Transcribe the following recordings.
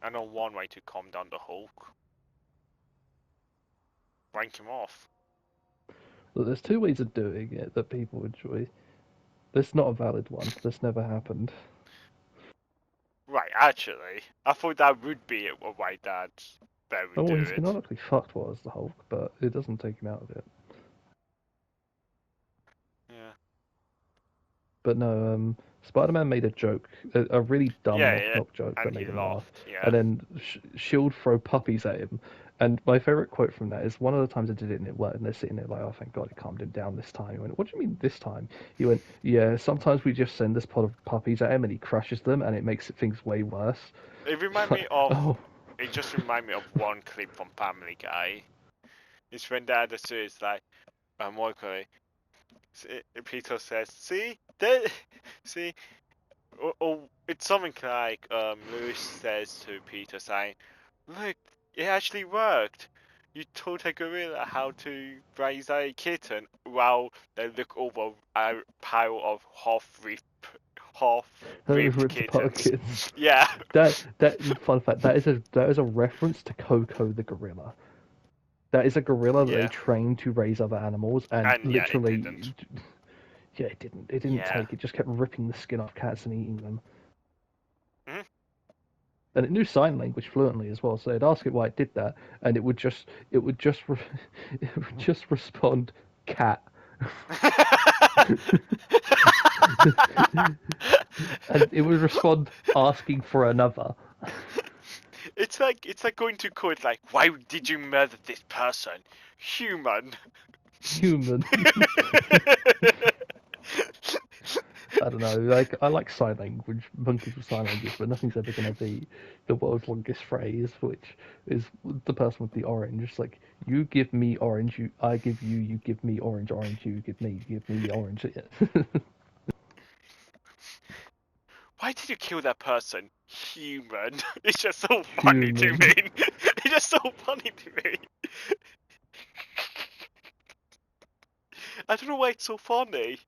I know one way to calm down the Hulk. Rank him off. Look, there's two ways of doing it that people enjoy. That's not a valid one. That's never happened. Right, actually, I thought that would be a way that they would Oh, well, do he's it. canonically fucked what as the Hulk, but it doesn't take him out of it. Yeah. But no, Spider-Man made a joke, a really dumb Yeah, knock-knock joke that and he made him laugh, laughed. Yeah. and then Shield throw puppies at him. And my favorite quote from that is one of the times I did it and it worked, and they're sitting there like, "Oh, thank God, it calmed him down this time." He went, "What do you mean this time?" He went, "Yeah, sometimes we just send this pod of puppies at him, and he crushes them, and it makes things way worse." It It's remind like, me of. oh, It just remind me of one clip from Family Guy. It's when the other is like, Michael, Peter says, "See, that, see." Or it's something like Lewis says to Peter saying, "Look, it actually worked. You taught a gorilla how to raise a kitten." While they look over a pile of half-ripped ripped apart kittens. kids. Yeah. That fun fact that is a reference to Coco the gorilla. That is a gorilla that they Yeah. trained to raise other animals, and And yeah, it literally, didn't. yeah, it didn't. It didn't Yeah. take. It just kept ripping the skin off cats and eating them. Mhm. And it knew sign language fluently as well. So they'd ask it why it did that, and it would just, it would just respond, cat, and it would respond asking for another. It's like going to court like, why did you murder this person? Human. Human. I don't know. Like I like sign language, monkeys with sign language, but nothing's ever going to be the world's longest phrase, which is the person with the orange. It's like you give me orange, I give you, you give me orange, orange, you give me orange. Why did you kill that person? Human. It's just so funny to Human. me. It's just so funny to me. I don't know why it's so funny.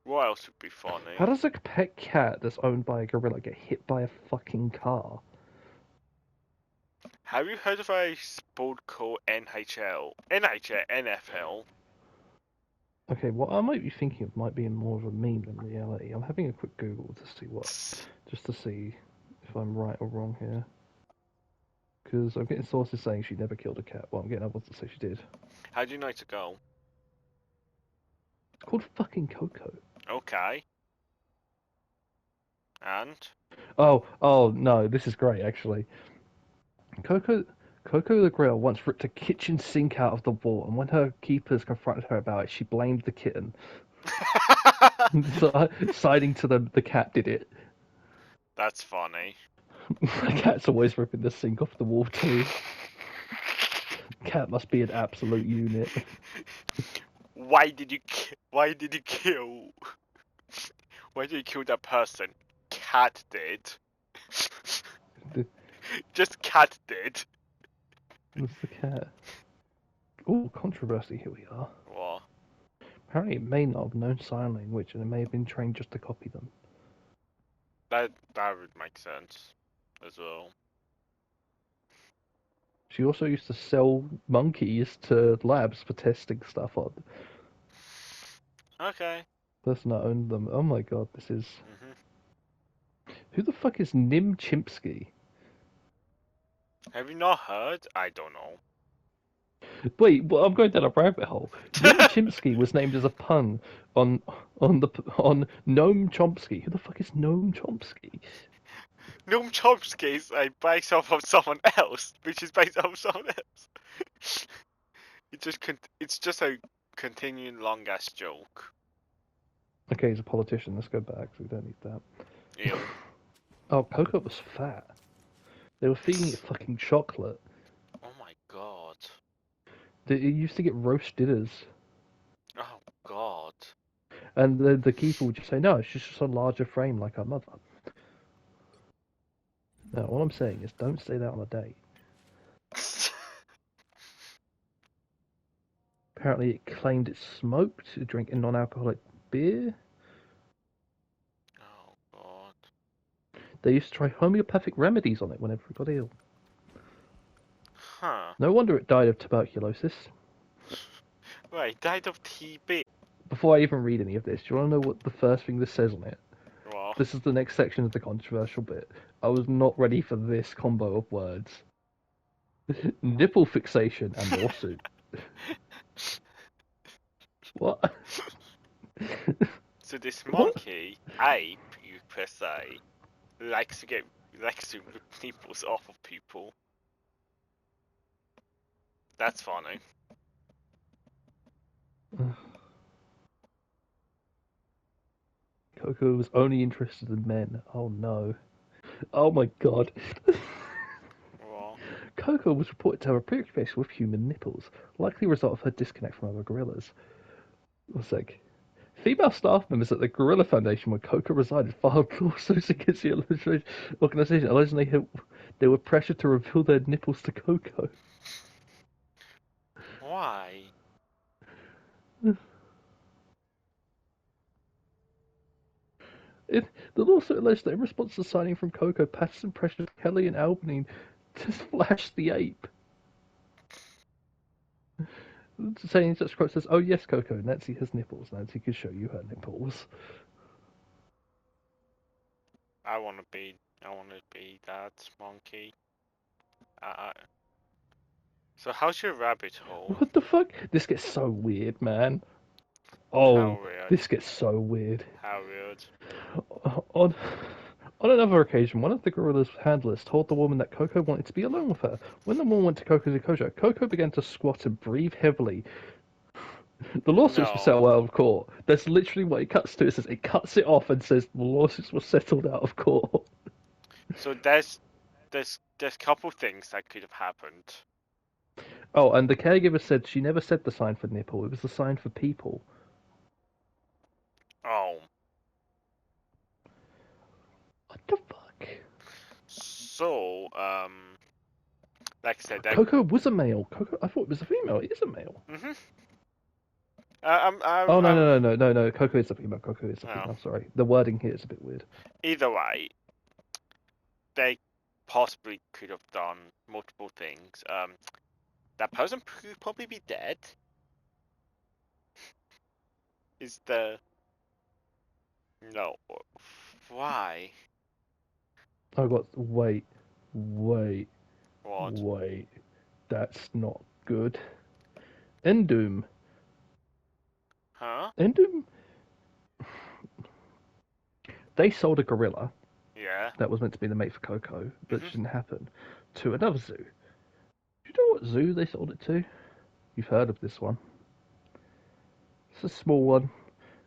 What else would be How funny? does a pet cat that's owned by a gorilla get hit by a fucking car? Have you heard of a sport called NHL? NHL, NFL? Okay, what I might be thinking of might be more of a meme than reality. I'm having a quick Google to see what, just to see if I'm right or wrong here. Because I'm getting sources saying she never killed a cat. Well, I'm getting other ones that say she did. How do you know to go? It's called fucking Coco. Okay. And? Oh no, this is great actually. Coco, Coco the Grill once ripped a kitchen sink out of the wall, and when her keepers confronted her about it, she blamed the kitten. So, siding to the cat did it. That's funny. The cat's always ripping the sink off the wall too. Cat must be an absolute unit. Why did you kill? Why did you kill that person? Cat did. Just cat did. That's the cat. Oh, controversy. Here we are. What? Apparently, it may not have known sign language, and it may have been trained just to copy them. That would make sense as well. She also used to sell monkeys to labs for testing stuff on. Okay. Person that owned them. Oh my god, this is. Mhm. Who the fuck is Nim Chimpsky? Have you not heard? I don't know. Wait, well, I'm going down a rabbit hole. Nim Chimpsky was named as a pun on on Noam Chomsky. Who the fuck is Noam Chomsky? Noam Chomsky is based off of someone else, which is based off of someone else. It's just a continuing long ass joke. Okay, he's a politician. Let's go back. So we don't need that. Ew. Oh, Coco was fat. They were feeding it fucking chocolate. Oh my god. It used to get roast dinners. Oh god. And the keeper would just say, no, it's just a larger frame like our mother. No, all I'm saying is don't say that on a date. Apparently, it claimed it smoked, drinking non alcoholic beer. Oh god. They used to try homeopathic remedies on it whenever it got ill. Huh. No wonder it died of tuberculosis. Wait, died of TB. Before I even read any of this, do you want to know what the first thing this says on it? What? This is the next section of the controversial bit. I was not ready for this combo of words. Nipple fixation and lawsuit. What? So this What? monkey, ape, you per se, likes to rip nipples off of people. That's funny. Coco was only interested in men. Oh no. Oh my god. Well, Coco was reported to have a preoccupation with human nipples, likely a result of her disconnect from other gorillas. One sec. Female staff members at the Gorilla Foundation where Coco resided filed lawsuits against the organization, alleging they were pressured to reveal their nipples to Coco. why? The lawsuit alleged that in response to signing from Coco, Patterson pressured Kelly and Albany to flash the ape. Saying such quotes as, "Oh yes, Coco, Nancy has nipples. Nancy can show you her nipples." I wanna be that monkey. So how's your rabbit hole? What the fuck? This gets so weird, man. How Oh, weird. this gets so weird. How weird. On another occasion, one of the gorilla's handlers told the woman that Coco wanted to be alone with her. When the woman went to Coco's enclosure, Coco began to squat and breathe heavily. The lawsuits were settled out of court. That's literally what it cuts to. It says it cuts it off and says the lawsuits were settled out of court. So there's couple things that could have happened. Oh, and the caregiver said she never said the sign for nipple. It was the sign for people. Oh. What the fuck? So, like I said, Coco was a male. Coco, I thought it was a female. It is a male. Mhm. Oh no! Coco is a female. Coco is a female. Sorry, the wording here is a bit weird. Either way, they possibly could have done multiple things. That person could probably be dead. Is the no? Why? I got wait. What? Wait. That's not good. Endoom. Huh? Endoom. They sold a gorilla. Yeah. That was meant to be the mate for Coco, but it didn't happen. To another zoo. Do you know what zoo they sold it to? You've heard of this one. It's a small one,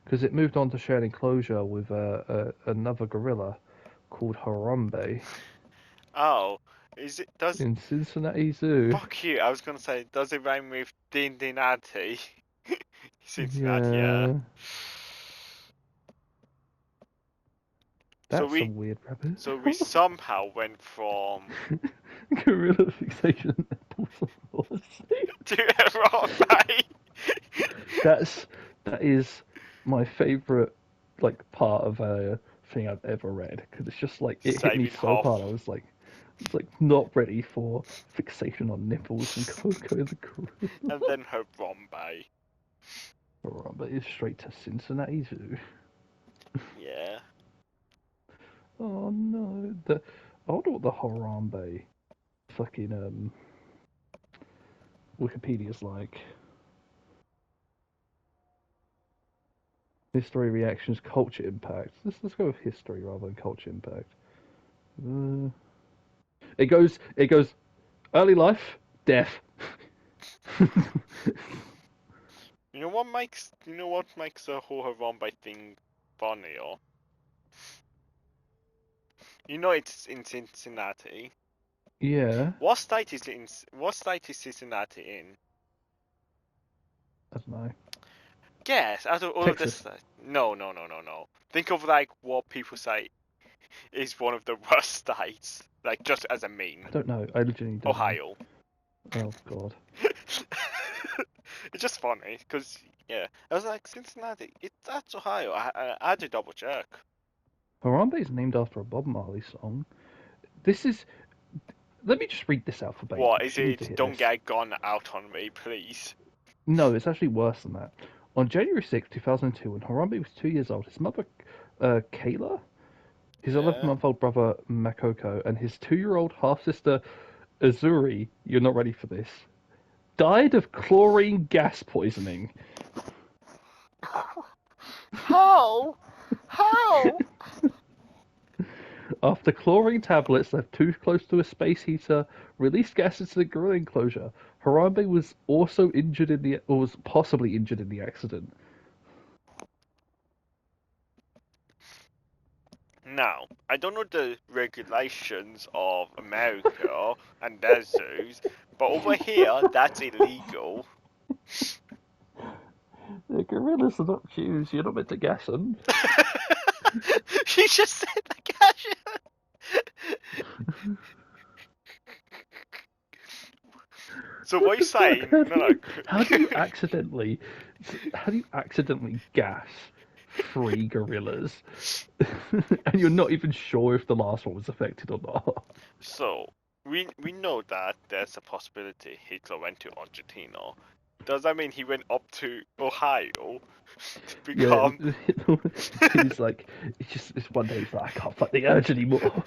because it moved on to share an enclosure with another gorilla called Harambe. Oh, is it? Does in Cincinnati Zoo? Fuck you! I was gonna say, does it rhyme with Cincinnati? Cincinnati, yeah. That's some weird rabbit. So we somehow went from gorilla fixation policy to Harambe. That is my favourite part of a thing I've ever read, because it's just like it hit me so hard. I was like not ready for fixation on nipples and Coco the gorilla. And then Harambe. Harambe is straight to Cincinnati Zoo. Yeah. Oh no! I wonder what the Harambe fucking Wikipedia's like. History, reactions, culture impact. Let's go with history rather than culture impact. It goes early life, death. You know what makes the whole Harambe thing funny, or it's in Cincinnati. Yeah. What state is Cincinnati in? I don't know. Yes, out of all of the states. No. Think of what people say is one of the worst states, just as a meme. I don't know. I legitimately don't Ohio. Know. Oh god. It's just funny because I was like, Cincinnati. That's Ohio. I had to double check. Harambe is named after a Bob Marley song. This is. Let me just read this out verbatim. What is You need to it? hear Don't this. get gone out on me, please. No, it's actually worse than that. On January 6, 2002, when Harambe was 2 years old, his mother, Kayla, his Yeah. 11-month-old brother, Makoko, and his 2-year-old half-sister, Azuri, you're not ready for this, died of chlorine gas poisoning. How? How? After chlorine tablets left too close to a space heater released gas into the gorilla enclosure, Harambe was also injured or was possibly injured in the accident. Now, I don't know the regulations of America and their zoos, but over here, that's illegal. The gorillas are not Jews. You're not meant to gas them. You just said the cash. So what are you saying? How No, do no. you, how do you accidentally, gas 3 gorillas, and you're not even sure if the last one was affected or not? So we know that there's a possibility Hitler went to Argentina. Does that mean he went up to Ohio to Yeah, become? he's like, it's one day he's like, I can't fight the urge anymore.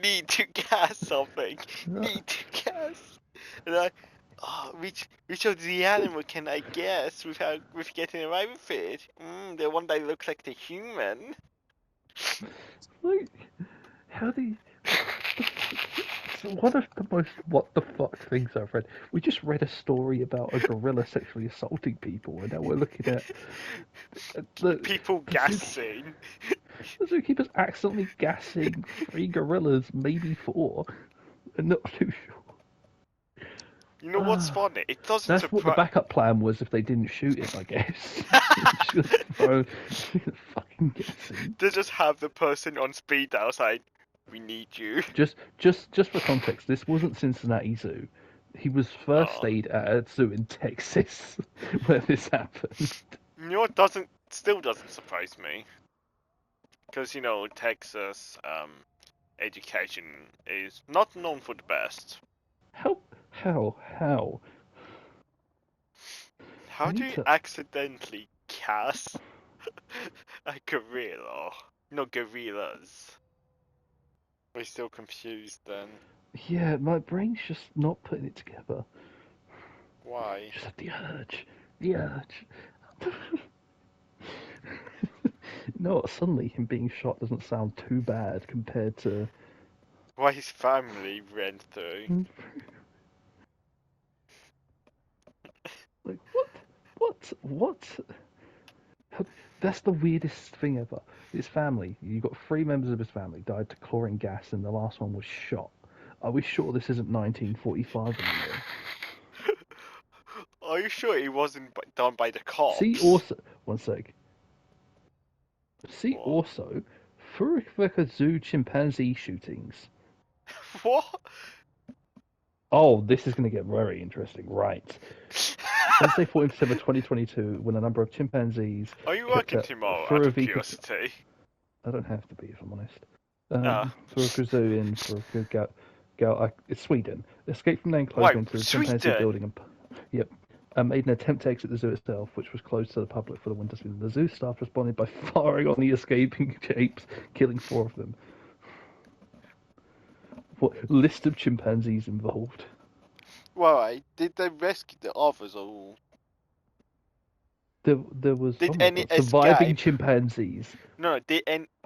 Need to gas something. Need to gas. And I, oh, which of the animal can I guess without getting away with it? The one that looks like the human. Like, how do you? It's one of the most what the fuck things I've read. We just read a story about a gorilla sexually assaulting people, and now we're looking at the People the, gassing. the zookeeper's accidentally gassing 3 gorillas, maybe 4, and not too sure. You know what's funny? It doesn't That's what the surprise. backup plan was if they didn't shoot him, I guess. Just fucking guessing. They just have the person on speed dial saying, "We need you." Just for context, this wasn't Cincinnati Zoo. He was first Oh. stayed at a zoo in Texas where this happened. You know what still doesn't surprise me? Because, Texas, education is not known for the best. How? How do you accidentally cast a gorilla? No, gorillas. We're still confused then. Yeah, my brain's just not putting it together. Why? Just have the urge. The urge. No, suddenly him being shot doesn't sound too bad compared to Why his family ran through. like what? That's the weirdest thing ever. His family, you got 3 members of his family died to chlorine gas, and the last one was shot. Are we sure this isn't 1945 anymore? Are you sure it wasn't done by the cops? See also, one sec. See What? also, Furukawa Zoo chimpanzee shootings. What? Oh, this is going to get very interesting, right? Wednesday, 14th December 2022, when a number of chimpanzees. Are you working tomorrow out of curiosity? I don't have to be, if I'm honest. Ah. Furukawa Zoo in Furukawa. It's Sweden. Escaped from their enclosure into the chimpanzee building and made an attempt to exit the zoo itself, which was closed to the public for the winter season. The zoo staff responded by firing on the escaping apes, killing 4 of them. What list of chimpanzees involved? Why? Did they rescue the others or? There was Did any surviving escape? chimpanzees. No,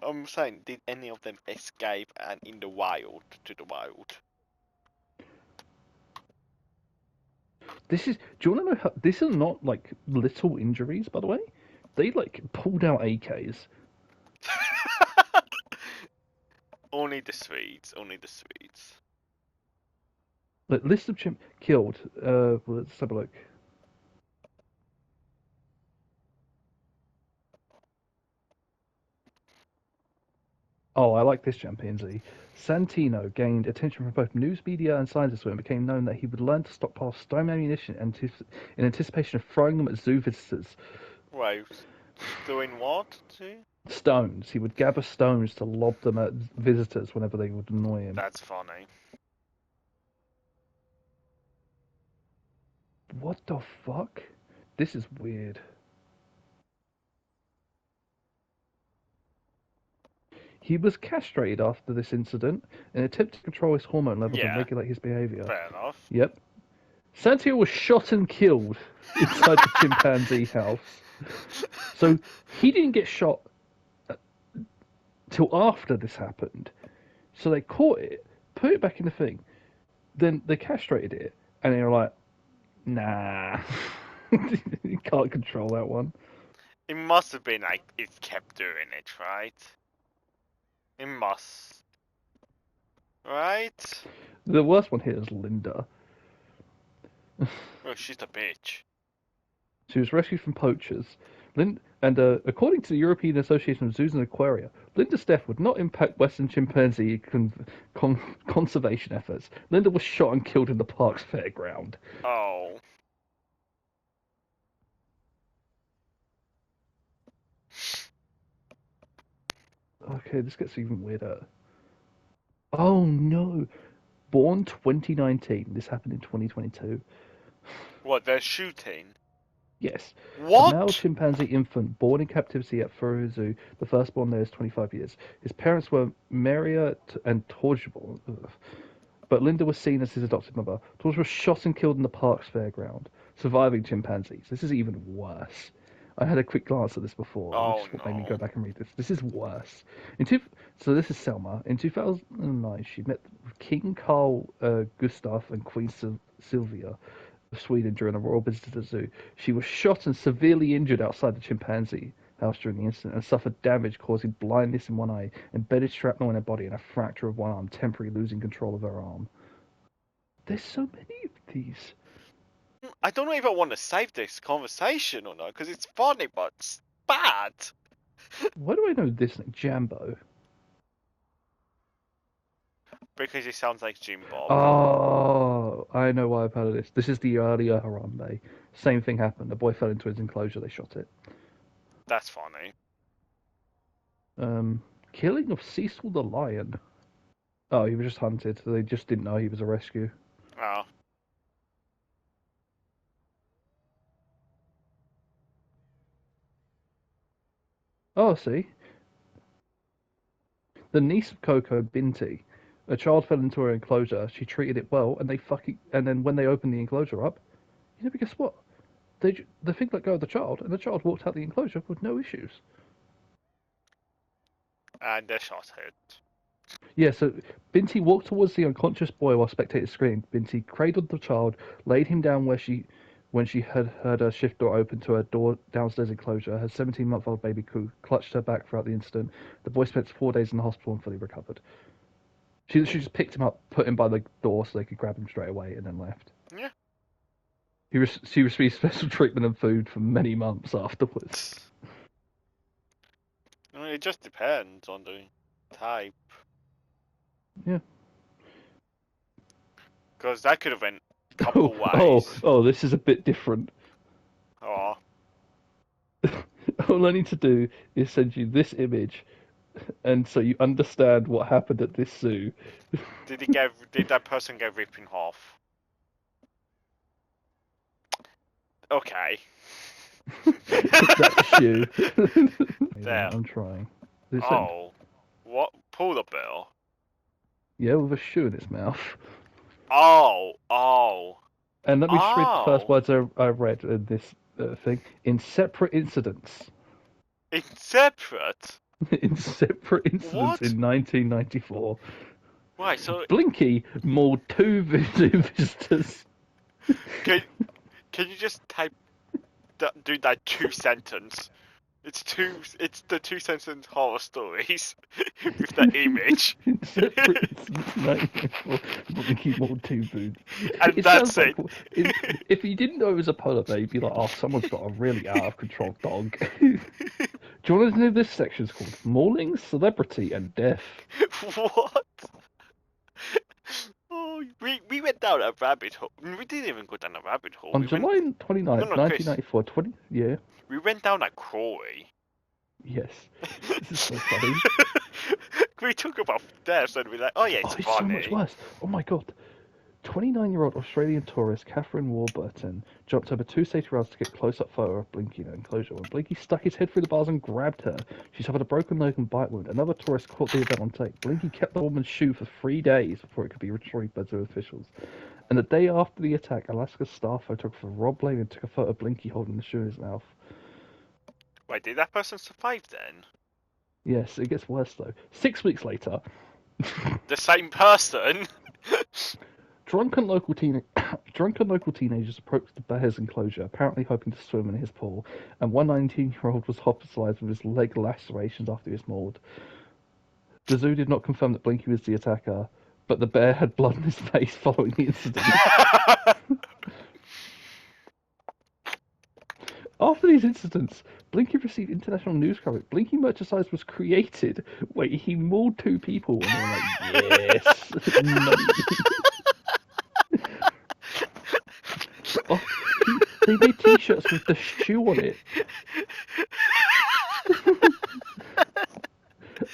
I'm saying, did any of them escape and in the wild to the wild? Do you want to know how? These are not like little injuries, by the way. They like pulled out AKs. Only the Swedes. Only the Swedes. Like list of chimp killed. Let's have a look. Oh, I like this chimpanzee. Santino gained attention from both news media and scientists when it became known that he would learn to stockpile stone ammunition in anticipation of throwing them at zoo visitors. Right. Doing what? Stones. He would gather stones to lob them at visitors whenever they would annoy him. That's funny. What the fuck? This is weird. He was castrated after this incident in an attempt to control his hormone levels and Yeah. regulate his behavior. Fair enough. Yep. Santiago was shot and killed inside the chimpanzee house. So he didn't get shot till after this happened. So they caught it, put it back in the thing, then they castrated it, and they were like, nah, you can't control that one. It must have been like it kept doing it, right? It must. Right? The worst one here is Linda. Oh, she's a bitch. She was rescued from poachers. According to the European Association of Zoos and Aquaria, Linda's death would not impact Western chimpanzee conservation efforts. Linda was shot and killed in the park's fairground. Oh. Okay, this gets even weirder. Oh no! Born 2019. This happened in 2022. What, they're shooting? Yes. What? A male chimpanzee infant born in captivity at Furu Zoo. The firstborn there is 25 years. His parents were Maria and Torjbal, but Linda was seen as his adopted mother. Torj was shot and killed in the park's fairground. Surviving chimpanzees. This is even worse. I had a quick glance at this before, Oh, which is what made me no. go back and read this. This is worse. So this is Selma. In 2009, she met King Carl Gustaf and Queen Sylvia of Sweden during a royal visit to the zoo. She was shot and severely injured outside the chimpanzee house during the incident and suffered damage causing blindness in one eye, embedded shrapnel in her body, and a fracture of one arm, temporarily losing control of her arm. There's so many of these. I don't know if I want to save this conversation or not, because it's funny, but it's bad. Why do I know this name? Jambo. Because it sounds like Jim Bob. Oh, I know why I've heard of this. This is the earlier Harambe. Same thing happened. A boy fell into his enclosure. They shot it. That's funny. Killing of Cecil the lion. Oh, he was just hunted. They just didn't know he was a rescue. Oh. Oh, see. The niece of Coco, Binti. A child fell into her enclosure. She treated it well, and then when they opened the enclosure up, but guess what? The thing let go of the child, and the child walked out the enclosure with no issues. And they shot it. Yeah, so Binti walked towards the unconscious boy while spectators screamed. Binti cradled the child, laid him down when she had heard her shift door open to her downstairs enclosure. Her 17-month-old baby clutched her back throughout the incident. The boy spent 4 days in the hospital and fully recovered. She just picked him up, put him by the door so they could grab him straight away, and then left. Yeah. She received special treatment and food for many months afterwards. I mean, it just depends on the type. Yeah. Because that could have been a couple ways. Oh, this is a bit different. Oh. All I need to do is send you this image, and so you understand what happened at this zoo. Did that person get ripped in half? Okay. That's you. There. I'm trying. Oh. What? Polar bear? Yeah, with a shoe in its mouth. Oh. Oh. And let me just read the first Oh. words I read in this thing. In separate incidents. It's separate? In separate incidents What? in 1994. Right, so Blinky mauled two visitors. can you just do that 2 sentence? It's the 2 sentence horror stories with that image. In separate incidents in 1994. Blinky mauled two boots. And that's sounds it. Like, if you didn't know it was a polar bear, you'd be like, oh, someone's got a really out of control dog. Do you want to know this section's called Mauling, Celebrity, and Death? What? Oh, we went down a rabbit hole. We didn't even go down a rabbit hole. On July 29th, No, Chris. 1994, yeah. We went down a quarry. Yes. This is so funny. We talk about deaths and we're like, oh yeah, Oh, it's it's so much funny. worse. Oh my god. 29-year-old Australian tourist Catherine Warburton jumped over two safety rails to get a close-up photo of Blinky in an enclosure. When Blinky stuck his head through the bars and grabbed her, she suffered a broken leg and bite wound. Another tourist caught the event on tape. Blinky kept the woman's shoe for 3 days before it could be retrieved by zoo officials. And the day after the attack, Alaska star photographer Rob Lane took a photo of Blinky holding the shoe in his mouth. Wait, did that person survive then? Yes, it gets worse though. 6 weeks later, The same person? drunken local teenagers approached the bear's enclosure, apparently hoping to swim in his pool, and one 19-year-old was hospitalized with his leg lacerations after he was mauled. The zoo did not confirm that Blinky was the attacker, but the bear had blood on his face following the incident. After these incidents, Blinky received international news coverage. Blinky merchandise was created. Wait, he mauled two people, and they were like, yes, money. Oh, they made T-shirts with the shoe on it.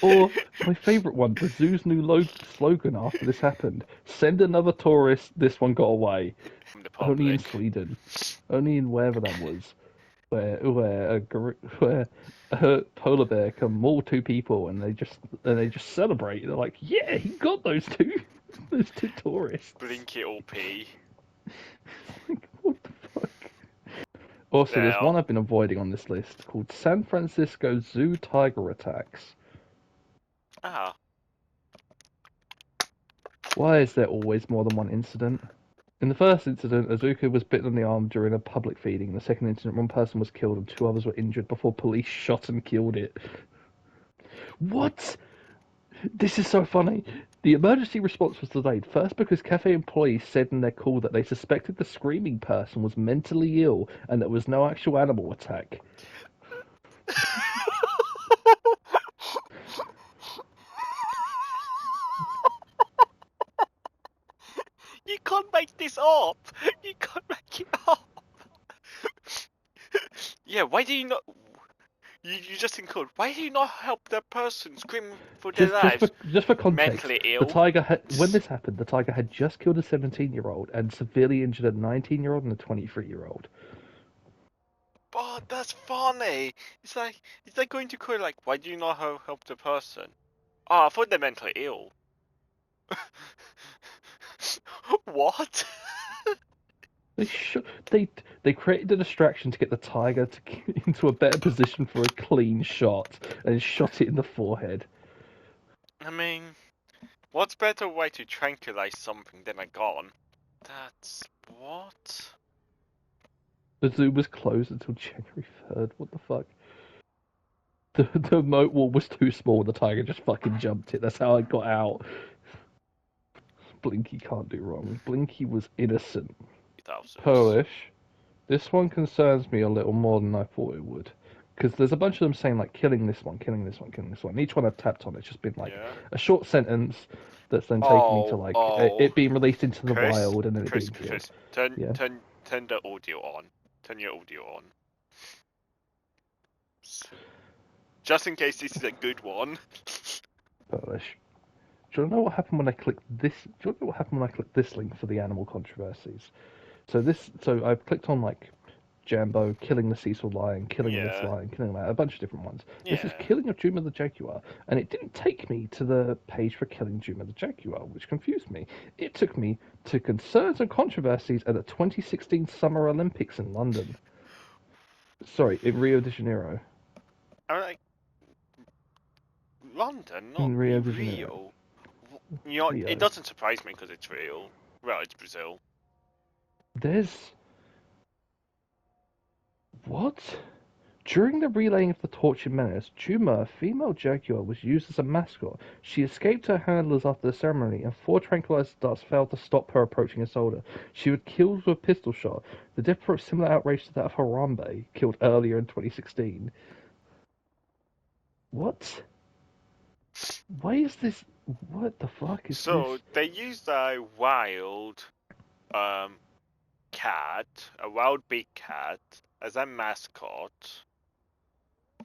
Or my favourite one, the zoo's new slogan after this happened: "Send another tourist. This one got away." From the Only in public. Sweden, only in wherever that was, where a polar bear can maul two people and they just celebrate. They're like, yeah, he got those two tourists. Blinky OP. Like, what the fuck? Also, there's Well, one I've been avoiding on this list called San Francisco Zoo Tiger Attacks. ah, Why is there always more than one incident? In the first incident, Azuka was bitten on the arm during a public feeding. In the second incident, one person was killed and two others were injured before police shot and killed it. What? This is so funny. The emergency response was delayed, first because cafe employees said in their call that they suspected the screaming person was mentally ill and there was no actual animal attack. you can't make this up. You can't make it up. Yeah, why do you not? You just include. Why do you not help that person screaming for their lives? Just for context, Mentally the ill. tiger when this happened, the tiger had just killed a 17-year-old and severely injured a 19-year-old and a 23-year-old. But that's funny. It's like going to call like, why do you not help the person? Oh, I thought they're mentally ill. What? They created a distraction to get the tiger into a better position for a clean shot and shot it in the forehead. I mean, what's better way to tranquilize something than a gun? That's what? The zoo was closed until January 3rd. What the fuck? The moat wall was too small. The tiger just fucking jumped it. That's how I got out. Blinky can't do wrong. Blinky was innocent. Polish. This one concerns me a little more than I thought it would. Because there's a bunch of them saying, like, killing this one, killing this one, killing this one. Each one I've tapped on, it's just been, like, a short sentence that's then taken me to, like, it being released into the wild and then it being killed. Turn the audio on. Turn your audio on. Just in case this is a good one. Polish. Do you know what happened when I clicked this? Do you know what happened when I clicked this link for the animal controversies? So I've clicked on like Jambo killing the Cecil lion, killing this lion, killing that, a bunch of different ones. This is killing of Juma the jaguar, and it didn't take me to the page for killing Juma the jaguar, which confused me. It took me to concerns and controversies at the 2016 Summer Olympics in London. Sorry, in Rio de Janeiro. I'm like, London, not In Rio de Janeiro. You know, it doesn't surprise me because it's real. Well, it's Brazil. What? During the relaying of the torch in Menace, Juma, a female jaguar, was used as a mascot. She escaped her handlers after the ceremony, and 4 tranquilizer darts failed to stop her approaching a soldier. She was killed with a pistol shot. The death brought similar outrage to that of Harambe, killed earlier in 2016. What? Why is this? What the fuck is this? So they used a wild cat, a wild big cat, as a mascot.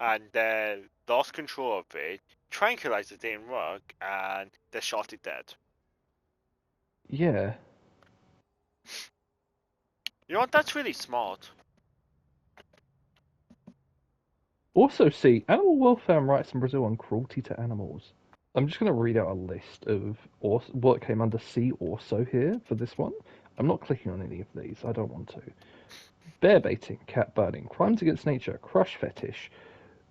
and they lost control of it. Tranquilizer didn't work, and they shot it dead. Yeah. You know what? That's really smart. Also, see, animal welfare and rights in Brazil on cruelty to animals. I'm just going to read out a list of what came under see also here for this one. I'm not clicking on any of these. I don't want to. Bear baiting, cat burning, crimes against nature, crush fetish,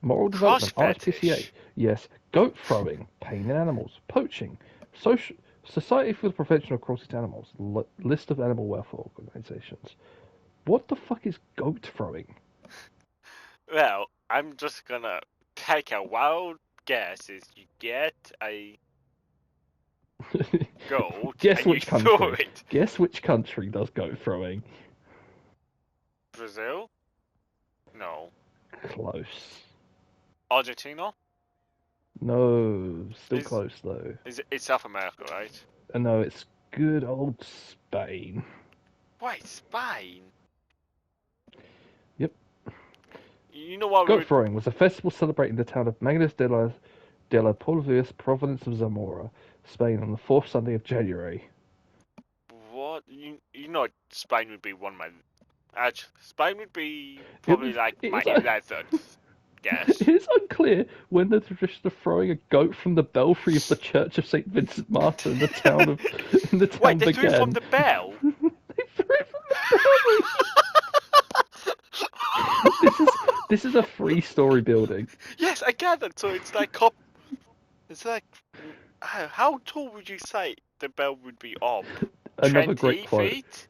moral Crush development, RSPCA. fetish. Yes, goat throwing, pain in animals, poaching, social, Society for the Prevention of Cruelty to Animals, list of animal welfare organisations. What the fuck is goat throwing? Well, I'm just gonna take a wild guess. Is you get a goat Guess and you which throw country? it. Guess which country does goat throwing? Brazil? No. Close. Argentina? No, still Is close though. it's South America, right? No, it's good old Spain. Wait, Spain? Yep. You know what? Goat throwing was a festival celebrating the town of Magnus de la Polvus, province of Zamora, Spain, on the fourth Sunday of January. What? You know Spain would be one of my. Actually, Spain would be probably my 11th guess. It is unclear when the tradition of throwing a goat from the belfry of the Church of Saint Vincent Martyr in the town Wait, they began. threw it from the bell? They threw it from the belfry. This is a 3-story building. Yes, I gathered. So it's like It's like how tall would you say the bell would be up? Another 20 great quote. feet?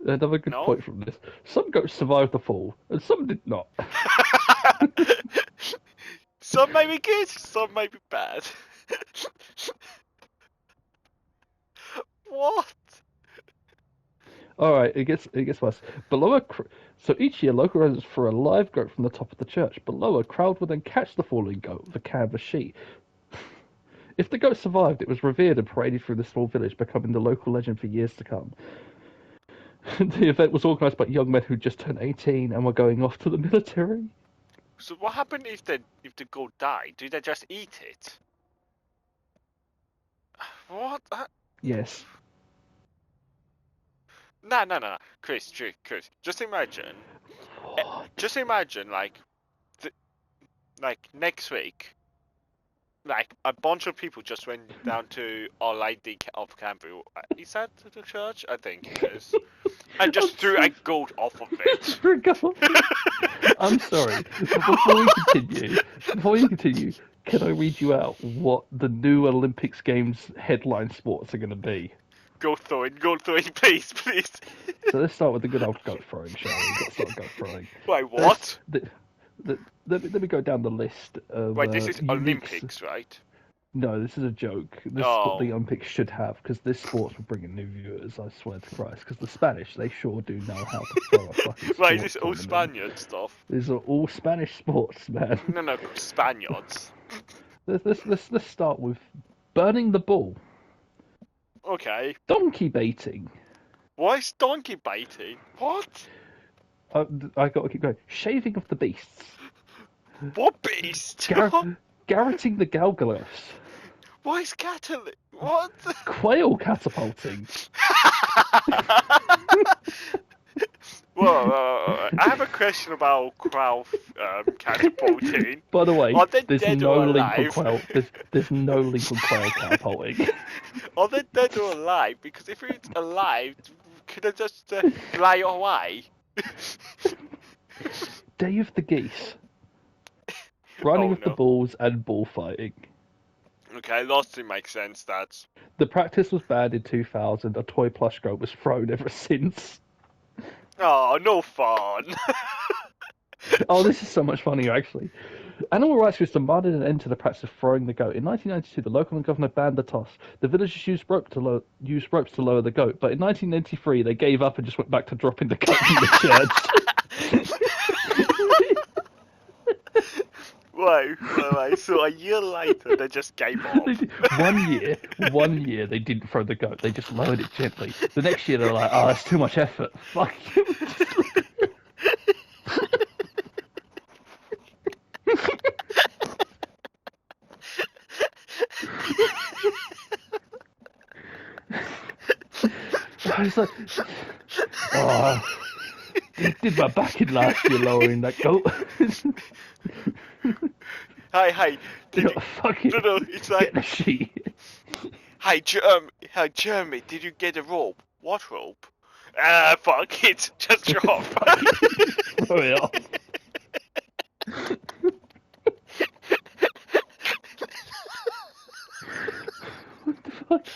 Another good point from this. Some goats survived the fall, and some did not. Some may be good, some may be bad. What? Alright, it gets worse. So each year, local residents threw a live goat from the top of the church. Below, a crowd would then catch the falling goat with a canvas sheet. If the goat survived, it was revered and paraded through the small village, becoming the local legend for years to come. The event was organised by young men who just turned 18 and were going off to the military. So what happened if the goat died? Do they just eat it? What? Yes. No. Chris, just imagine. Just imagine, like next week, like a bunch of people just went down to Our Lady of Canberra. Is that the church? I think it is. And just threw a goat off of it. I'm sorry. Before you continue, can I read you out what the new Olympics Games headline sports are going to be? Goat throwing, please. So let's start with the good old goat throwing, shall we? Let's start goat throwing. Wait, what? Let me go down the list of. Wait, this is Olympics, right? No, this is a joke. This is what the Olympics should have, because this sport will bring in new viewers, I swear to Christ. Because the Spanish, they sure do know how to throw a fucking sport. Wait, this is all Spaniard stuff? These are all Spanish sports, man. No, Spaniards. Let's start with burning the bull. Okay. Donkey baiting. Why is donkey baiting? What? I got to keep going. Shaving of the beasts. What beast? Garroting the galgalops. Why is cattle? What? Quail catapulting. Whoa, I have a question about quail catapulting. By the way, are they there's dead no or link alive? on quail. There's no link on quail catapulting. Are they dead or alive? Because if it's alive, could they just fly away? Day of the Geese. Running of the bulls and bullfighting. Okay, lastly makes sense. That's the practice was banned in 2000. A toy plush goat was thrown ever since. Oh, no fun. Oh, this is so much funnier, actually. Animal rights groups demanded an end to the practice of throwing the goat. In 1992, the local governor banned the toss. The villagers used ropes to lower the goat, but in 1993, they gave up and just went back to dropping the goat in the church. Whoa, so a year later, they just gave up. 1 year, they didn't throw the goat. They just lowered it gently. The next year, they're like, oh, that's too much effort. Fuck you. It's like, oh, did my back in last year lowering that goat. Hey, You did know, you... fuck it. No, it's Get like, the sheet. hey, Jeremy, did you get a rope? What rope? Fuck it, just drop. Fuck it. Throw it off. What the fuck?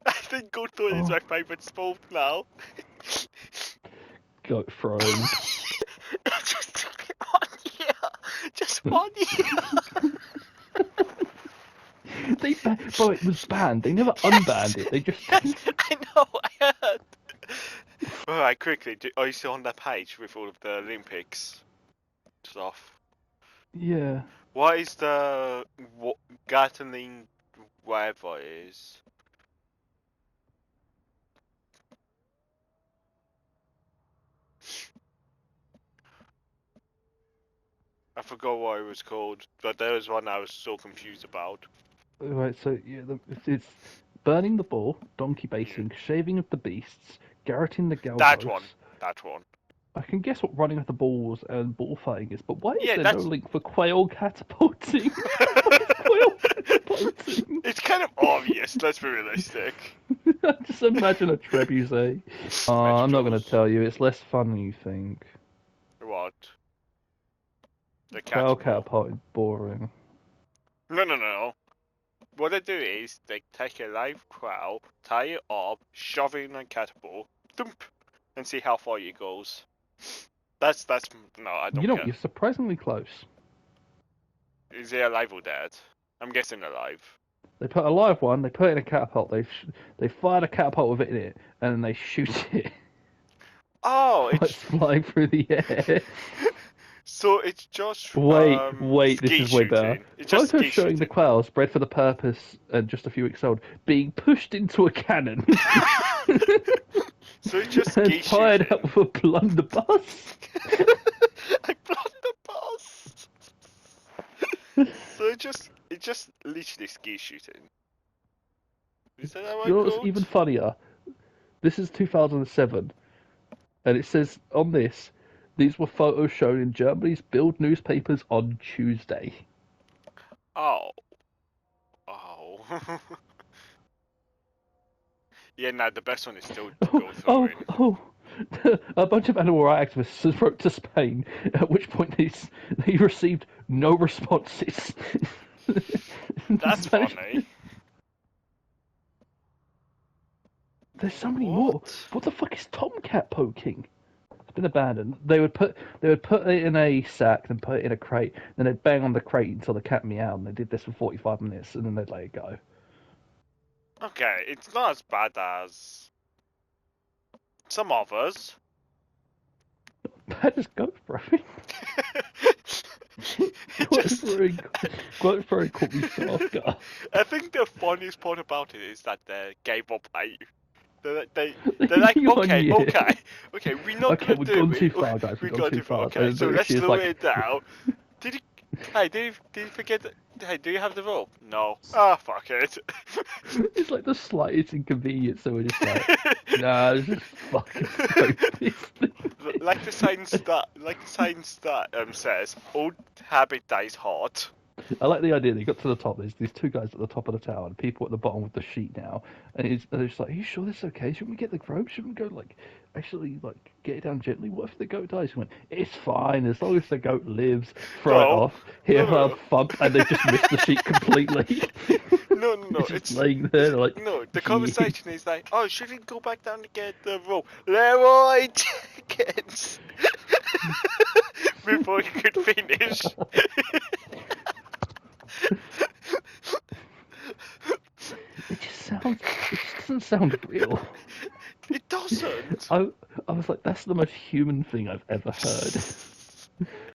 I think goat throwing is Oh. my favourite sport now. Goat throwing. Just 1 year. Just 1 year. Bro, it was banned. They never unbanned it. They just. Yes, I know, I heard. Alright, quickly, are you still on that page with all of the Olympics stuff? Yeah. What is the Gatling whatever it is? I forgot what it was called, but there was one I was so confused about. Right, so yeah, it's burning the bull, donkey basing, shaving of the beasts, garroting the galgos. That one. I can guess what running with the balls and bullfighting is, but why is Yeah, there that's... no link for quail catapulting? What is quail catapulting? It's kind of obvious, let's be realistic. Just imagine a trebuchet. I'm not going to tell you, it's less fun than you think. What? The Quail catapult. catapult is boring. No. What they do is they take a live quail, tie it up, shove it in a catapult, thump, and see how far it goes. That's no, I don't You know, care. you're surprisingly close. Is it alive or dead? I'm guessing alive. They put a live one, they put it in a catapult, they fired a catapult with it in it, and then they shoot it. Oh, It's flying through the air. So it's just Wait, this is way better. It's just Photos ski showing the shooting. quails bred for the purpose and just a few weeks old being pushed into a cannon. So it's just and ski fired shooting. up with a blunderbuss. I blunderbuss. So it's just literally ski shooting. Is that how You know I what's called? even funnier? This is 2007, and it says on this, these were photos shown in Germany's Bild newspapers on Tuesday. Oh. Yeah, no, the best one is still to go through. A bunch of animal rights activists wrote to Spain, at which point they received no responses. That's funny. There's so many more. What the fuck is Tomcat poking? It's been abandoned. They would put it in a sack, then put it in a crate, then they'd bang on the crate until the cat meowed, and they did this for 45 minutes, and then they'd let it go. Okay, it's not as bad as some others. Bad as goat throwing. Goat throwing caught me so off guard. I think the funniest part about it is that they gave up. They're like, okay, we're not gonna we've do gone it. too far, guys. We've gone too far. Okay, so let's slow like... it down. Did you forget that? Hey, do you have the rope? No. Ah, fuck it. It's like the slightest inconvenience, so we're just like, nah, this is fucking stupid. Like the sign says, old habit dies hard. I like the idea. They got to the top. There's these two guys at the top of the tower, and people at the bottom with the sheet now. And they're just like, "Are you sure this is okay? Shouldn't we get the rope? Shouldn't we go actually get it down gently? What if the goat dies?" He went, "It's fine as long as the goat lives. Throw it off. Here, thump," and they just missed the sheet completely. No. It's just laying there like. No, the conversation is like, "Oh, should we go back down to get the rope?" Leroy Jenkins. Before he could finish. It just doesn't sound real. It doesn't. I was like, that's the most human thing I've ever heard.